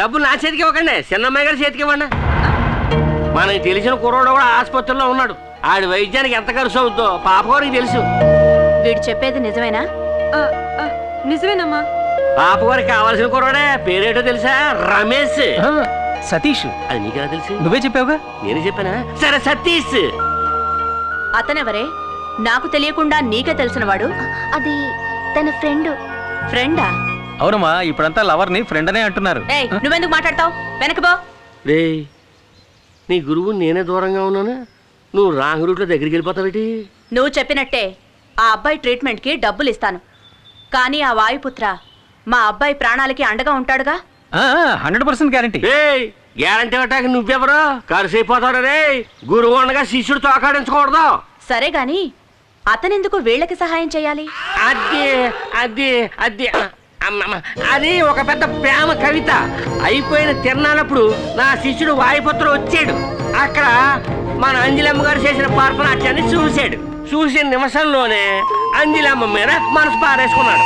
డబ్బులు నా చేతికి ఇవ్వకండి, చిన్నమ్మాయి గారి చేతికి ఇవ్వండి. మనకి తెలిసిన కుర్రోడు కూడా ఆసుపత్రిలో ఉన్నాడు. ఆడి వైద్యానికి ఎంత ఖర్చు అవుతుందో పాపగారికి తెలుసు. వీడు చెప్పేది నిజమేనా? నిజమేనమ్మా. పాపగారికి కావాల్సిన కుర్రోడే, పేరేటో తెలుసా? రమేష్. సతీష్. అది నీకెలా తెలుసు? నువ్వే చెప్పావుగా. నేనే చెప్పానా? సరే సతీష్. అతనెవరే? నాకు తెలియకుండా నీకే తెలిసినవాడు? అది తన ఫ్రెండ్. ఫ్రెండా? అవునమ్మా, ఇప్పుడంతా లవర్ ని ఫ్రెండ్ అనే అంటున్నారు. నువ్వెందుకు మాట్లాడతావు? వెనక్కి పో. రే, నీ గురువు నేనే దూరంగా ఉన్నాను, నువ్వు రాంగ్ రూట్లో దగ్గరికి వెళ్ళిపోతావేటి? నువ్వు చెప్పినట్టే ఆ అబ్బాయి ట్రీట్మెంట్కి డబ్బులు ఇస్తాను. కానీ ఆ వాయుపుత్ర మా అబ్బాయి ప్రాణాలకి అండగా ఉంటాడుగా? 100% గ్యారంటీ. గ్యారంటీ అట్టాక నువ్వెవరో ఖర్చు అయిపోతాడు. రే, గురువు ఉండగా శిష్యుడు తోకాడించకూడదు. సరే గాని అతనెందుకు వీళ్ళకి సహాయం చేయాలి? అది అది అది అమ్మమ్మ, అది ఒక పెద్ద ప్రేమ కవిత. అయిపోయిన తిరణాలప్పుడు నా శిష్యుడు వాయుపుత్రుడు వచ్చాడు. అక్కడ మన అంజలమ్మ గారు చేసిన పార్పనాట్యాన్ని చూశాడు. చూసిన నిమిషంలోనే అంజలమ్మ మీద మనసు పారేసుకున్నాడు.